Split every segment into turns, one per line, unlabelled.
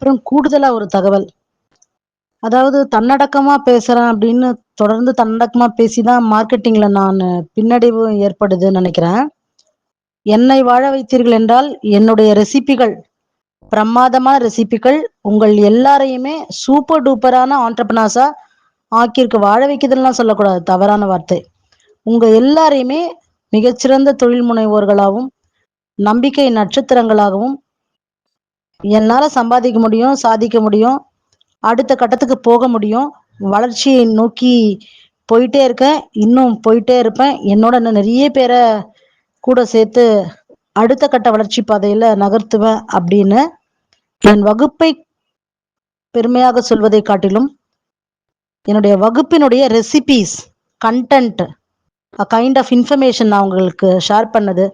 அப்புறம் கூடுதலா ஒரு தகவல். அதாவது தன்னடக்கமா பேசுறேன் அப்படின்னு தொடர்ந்து தன்னடக்கமா பேசிதான் மார்க்கெட்டிங்ல நானு பின்னடைவு ஏற்படுதுன்னு நெனைக்கிறேன். என்னை வாழ வைத்தீர்கள் என்றால், என்னுடைய ரெசிபிகள் பிரமாதமான ரெசிபிகள் உங்கள் எல்லாரையுமே சூப்பர் டூப்பரான ஆண்டர்பிரினர்ஸா ஆக்கியிருக்கு. வாழ வைக்குதுன்னுலாம் சொல்லக்கூடாது. தவறான வார்த்தை. உங்க எல்லாரையுமே மிகச்சிறந்த தொழில் முனைவோர்களாவும், நம்பிக்கை நட்சத்திரங்களாகவும் என்னால சம்பாதிக்க முடியும், சாதிக்க முடியும். அடுத்த கட்டத்துக்கு போக முடியும். வளர்ச்சியை நோக்கி போயிட்டே இருக்கேன். இன்னும் போயிட்டே இருப்பேன். என்னோட இன்னும் நெறைய பேர கூட சேர்த்து அடுத்த கட்ட வளர்ச்சி பாதையில நகர்த்துவேன் அப்படின்னு என் வகுப்பை பெருமையாக சொல்வதை காட்டிலும், என்னுடைய வகுப்பினுடைய recipes, content, kind of information நான் உங்களுக்கு ஷேர் பண்ணது.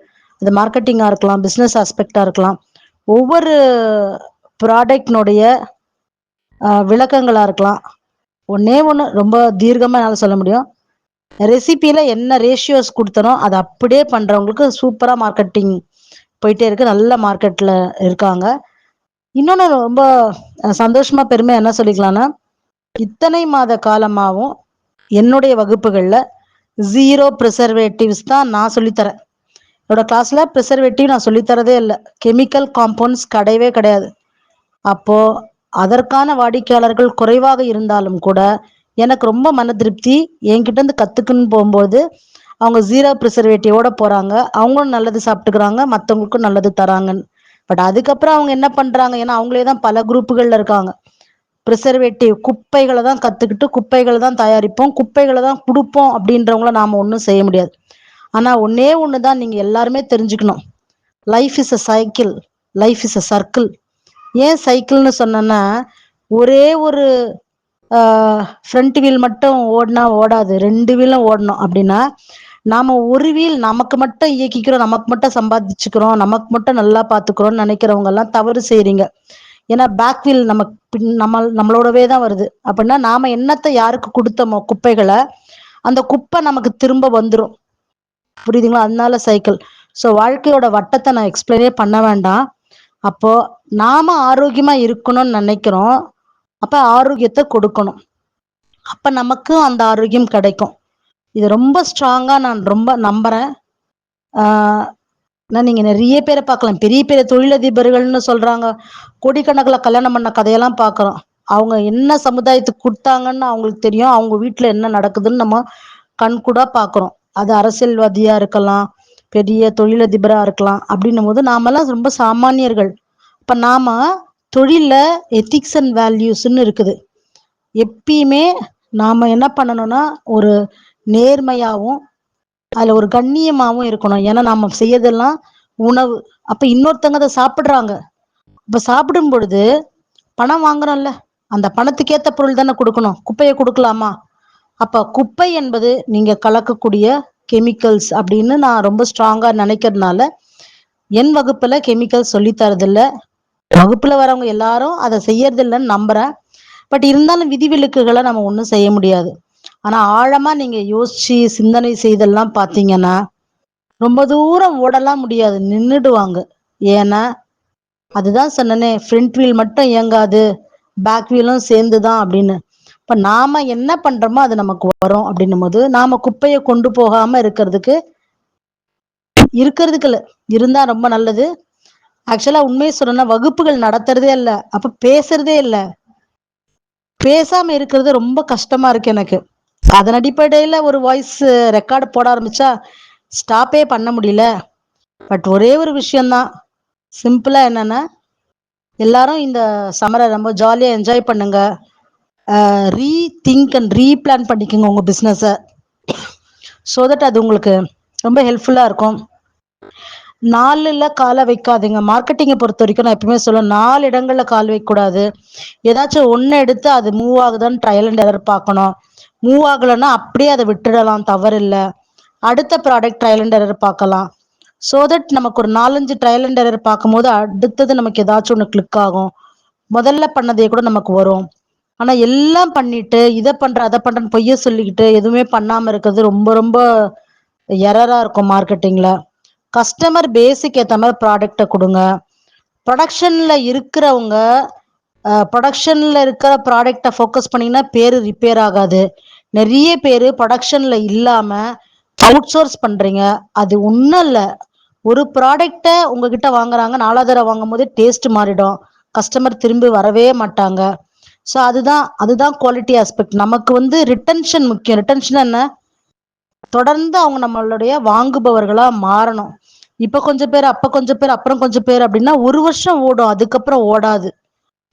அது மார்க்கெட்டிங்கா இருக்கலாம், பிசினஸ் ஆஸ்பெக்டா இருக்கலாம். ஒவ்வொரு ப்ராடக்ட்னுடைய விளக்கங்களா இருக்கலாம். ஒண்ணே ஒண்ணு ரொம்ப தீர்க்கமா என்னால சொல்ல முடியும். ரெசிபில என்ன ரேஷியோஸ் குடுத்தனோ, அத அப்படியே பண்றவங்களுக்கு சூப்பரா மார்க்கெட்டிங் போயிட்டே இருக்கு. நல்ல மார்க்கெட்ல இருக்காங்க. இன்னொன்னு ரொம்ப சந்தோஷமா, பெருமையா என்ன சொல்லிக்கலாம்னா, இத்தனை மாத காலமாவும் என்னுடைய வகுப்புகள்ல 0 பிரிசர்வேட்டிவ்ஸ் தான் நான் சொல்லித் தரேன். என்னோட கிளாஸ்ல பிரிசர்வேட்டிவ் நான் சொல்லித் தரதே இல்ல. கெமிக்கல் காம்பவுண்ட்ஸ் கிடையவே கிடையாது. அப்போ அதற்கான வாடிக்கையாளர்கள் குறைவாக இருந்தாலும் கூட எனக்கு ரொம்ப மன திருப்தி. என்கிட்ட இருந்து கத்துக்குன்னு போகும்போது அவங்க 0 பிரிசர்வேட்டிவோட போறாங்க. அவங்களும் நல்லது சாப்பிட்டுக்கிறாங்க, மற்றவங்களுக்கும் நல்லது தராங்கன்னு. பட் அதுக்கப்புறம் அவங்க என்ன பண்றாங்க, ஏன்னா அவங்களே தான் பல குரூப்புகள்ல இருக்காங்க. ப்ரிசர்வேட்டிவ் குப்பைகளை தான் கத்துக்கிட்டு குப்பைகளை தான் தயாரிப்போம், குப்பைகளை தான் கொடுப்போம் அப்படின்றவங்கள நாம ஒன்றும் செய்ய முடியாது. ஆனா ஒன்னே ஒண்ணுதான் நீங்க எல்லாருமே தெரிஞ்சுக்கணும். Life is a cycle, life is a circle. ஏன் சைக்கிள்னு சொன்னேன்னா, ஒரே ஒரு ஃப்ரண்ட் வீல் மட்டும் ஓடினா ஓடாது, 2 வீலும் ஓடணும். அப்படின்னா நாம ஒரு வீல் நமக்கு மட்டும் இயக்கிக்கிறோம், நமக்கு மட்டும் சம்பாதிச்சுக்கிறோம், நமக்கு மட்டும் நல்லா பாத்துக்கிறோம்னு நினைக்கிறவங்க எல்லாம் தவறு செய்றீங்க. ஏன்னா பேக் வீல் நமக்கு நம்மளோடவே தான் வருது. அப்படின்னா நாம என்னத்தை யாருக்கு கொடுத்தோமோ குப்பைகளை, அந்த குப்பை நமக்கு திரும்ப வந்துடும். புரியுதுங்களா? அதனால சைக்கிள். ஸோ வாழ்க்கையோட வட்டத்தை நான் எக்ஸ்பிளைனே பண்ண வேண்டாம். அப்போ நாம ஆரோக்கியமா இருக்கணும்னு நினைக்கிறோம், அப்ப ஆரோக்கியத்தை கொடுக்கணும். அப்ப நமக்கும் அந்த ஆரோக்கியம் கிடைக்கும். இது ரொம்ப ஸ்ட்ராங்கா நான் ரொம்ப நம்புறேன். ஆஹ் நீங்க நிறைய பேரை பார்க்கலாம், பெரிய பெரிய தொழிலதிபர்கள்னு சொல்றாங்க, கோடிக்கணக்கில் கல்யாணம் பண்ண கதையெல்லாம் பார்க்குறோம். அவங்க என்ன சமுதாயத்துக்கு கொடுத்தாங்கன்னு அவங்களுக்கு தெரியும். அவங்க வீட்டுல என்ன நடக்குதுன்னு நம்ம கண்கூடா பார்க்குறோம். அது அரசியல்வாதியா இருக்கலாம், பெரிய தொழிலதிபரா இருக்கலாம். அப்படின்னும் போது நாமெல்லாம் ரொம்ப சாமானியர்கள். இப்ப நாம தொழில எத்திக்ஸ் அண்ட் வேல்யூஸ்ன்னு இருக்குது. எப்பயுமே நாம என்ன பண்ணணும்னா, ஒரு நேர்மையாவும் அதுல ஒரு கண்ணியமாவும் இருக்கணும். ஏன்னா நாம செய்யறதெல்லாம் உணவு. அப்ப இன்னொருத்தவங்க அதை சாப்பிடுறாங்க. இப்ப சாப்பிடும் பொழுது பணம் வாங்குறோம்ல, அந்த பணத்துக்கேத்த பொருள் தானே கொடுக்கணும். குப்பையை கொடுக்கலாமா? அப்ப குப்பை என்பது நீங்க கலக்கக்கூடிய கெமிக்கல்ஸ் அப்படின்னு நான் ரொம்ப ஸ்ட்ராங்கா நினைக்கிறதுனால என் வகுப்புல கெமிக்கல் சொல்லி தரதில்ல. வகுப்புல வரவங்க எல்லாரும் அதை செய்யறது இல்லைன்னு நம்புறேன். பட் இருந்தாலும் விதிவிலக்குகளை நம்ம ஒன்றும் செய்ய முடியாது. ஆனா ஆழமா நீங்க யோசிச்சு சிந்தனை செய்தெல்லாம் பாத்தீங்கன்னா ரொம்ப தூரம் ஓடலாம் முடியாது, நின்றுடுவாங்க. ஏன்னா அதுதான் சொன்னனே, ஃப்ரண்ட் வீல் மட்டும் இயங்காது, பேக் வீலும் சேர்ந்துதான் அப்படின்னு. இப்ப நாம என்ன பண்றோமோ அது நமக்கு வரும். அப்படின்னும் போது நாம குப்பையை கொண்டு போகாம இருக்கிறதுக்கு இல்ல, இருந்தா ரொம்ப நல்லது. ஆக்சுவலா உண்மையை சொல்லணும்னா வகுப்புகள் நடத்துறதே இல்ல, அப்ப பேசுறதே இல்ல. பேசாம இருக்கிறது ரொம்ப கஷ்டமா இருக்கு எனக்கு. அதன் அடிப்படையில ஒரு வாய்ஸ் ரெக்கார்டு போட ஆரம்பிச்சா ஸ்டாப்பே பண்ண முடியல. பட் ஒரே ஒரு விஷயம்தான், சிம்பிளா என்னன்னா, எல்லாரும் இந்த சம்மரை ரொம்ப ஜாலியா என்ஜாய் பண்ணுங்க. ரீதிங்க் அண்ட் ரீபிளான் பண்ணிக்கோங்க உங்க பிசினஸை. ஸோ தட் அது உங்களுக்கு ரொம்ப ஹெல்ப்ஃபுல்லா இருக்கும். 4ல காலை வைக்காதீங்க. மார்க்கெட்டிங்கை பொறுத்த வரைக்கும் நான் எப்பவுமே சொல்லுவேன், 4 இடங்கள்ல கால் வைக்கக்கூடாது. ஏதாச்சும் ஒண்ணு எடுத்து அது மூவ் ஆகுதான்னு ட்ரையல் அண்ட் எரர் பார்க்கணும். மூவ் ஆகலைன்னா அப்படியே அதை விட்டுடலாம், தவறு இல்லை. அடுத்த ப்ராடக்ட் ட்ரையல் அண்ட் எரர் பார்க்கலாம். ஸோ தட் நமக்கு ஒரு 4-5 ட்ரையல் அண்ட் எரர் பார்க்கும்போது அடுத்தது நமக்கு ஏதாச்சும் ஒன்று கிளிக் ஆகும். முதல்ல பண்ணதே கூட நமக்கு வரும். ஆனா எல்லாம் பண்ணிட்டு இதை பண்ற அதை பண்றேன்னு பொய்ய சொல்லிக்கிட்டு எதுவுமே பண்ணாம இருக்கிறது ரொம்ப ரொம்ப எரரா இருக்கும் மார்க்கெட்டிங்ல. கஸ்டமர் பேஸுக்கு ஏற்ற மாதிரி ப்ராடக்டை கொடுங்க. ப்ரொடக்ஷன்ல இருக்கிறவங்க ப்ரொடக்ஷன்ல இருக்கிற ப்ராடக்டை ஃபோக்கஸ் பண்ணீங்கன்னா பேரு ரிப்பேர் ஆகாது. நிறைய பேர் ப்ரொடக்ஷன்ல இல்லாம அவுட் சோர்ஸ் பண்றீங்க. அது ஒன்றும் இல்லை, ஒரு ப்ராடக்டை உங்ககிட்ட வாங்குறாங்க, 4வது தடவை வாங்கும் போது டேஸ்ட் மாறிடும், கஸ்டமர் திரும்பி வரவே மாட்டாங்க. ஸோ அதுதான் குவாலிட்டி ஆஸ்பெக்ட். நமக்கு வந்து ரிட்டன்ஷன் முக்கியம். ரிட்டன்ஷன் என்ன, தொடர்ந்து அவங்க நம்மளுடைய வாங்குபவர்களா மாறணும். இப்ப கொஞ்சம் பேர், அப்ப கொஞ்சம் பேர், அப்புறம் கொஞ்சம் பேர் அப்படின்னா 1 வருஷம் ஓடும், அதுக்கப்புறம் ஓடாது.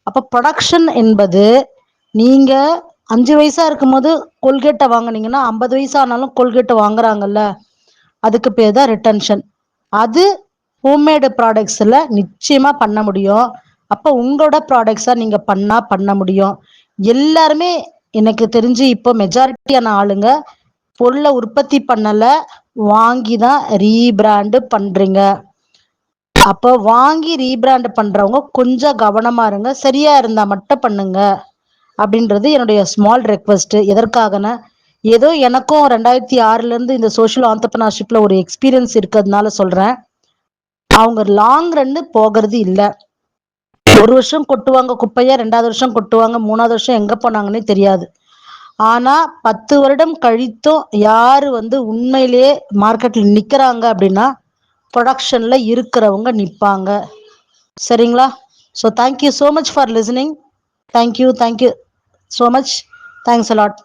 அப்ப ப்ரொடக்ஷன் என்பது, நீங்க 5 வயசா இருக்கும்போது கோல்கேட்டை வாங்குனீங்கன்னா 50 வயசு ஆனாலும் கோல்கேட்டை வாங்குறாங்கல்ல, அதுக்கு பேர் தான் ரிட்டன்ஷன். அது ஹோம்மேடு ப்ராடக்ட்ஸ்ல நிச்சயமா பண்ண முடியும். அப்ப உங்களோட ப்ராடக்ட்ஸா நீங்க பண்ண முடியும். எல்லாருமே எனக்கு தெரிஞ்சு இப்போ மெஜாரிட்டியான ஆளுங்க பொருளை உற்பத்தி பண்ணல, வாங்கி தான் ரீபிராண்டு பண்றீங்க. அப்போ வாங்கி ரீபிராண்ட் பண்றவங்க கொஞ்சம் கவனமா இருங்க, சரியா இருந்தா மட்டும் பண்ணுங்க அப்படின்றது என்னுடைய ஸ்மால் ரெக்வஸ்ட். எதற்காகனா, ஏதோ எனக்கும் 2006ல இருந்து இந்த சோஷியல் ஆண்டர்பிரினர்ஷிப்ல ஒரு எக்ஸ்பீரியன்ஸ் இருக்கிறதுனால சொல்றேன். அவங்க லாங் ரன்னு போகிறது இல்லை. 1 வருஷம் கொட்டுவாங்க குப்பைய, 2வது வருஷம் கொட்டுவாங்க, 3வது வருஷம் எங்க போனாங்கன்னே தெரியாது. ஆனா 10 வருடம் கழித்தும் யாரு வந்து உண்மையிலேயே மார்க்கெட்ல நிக்கிறாங்க அப்படின்னா, ப்ரொடக்ஷன்ல இருக்கிறவங்க நிப்பாங்க. சரிங்களா? So thank you so much for listening. Thank you so much. Thanks a lot.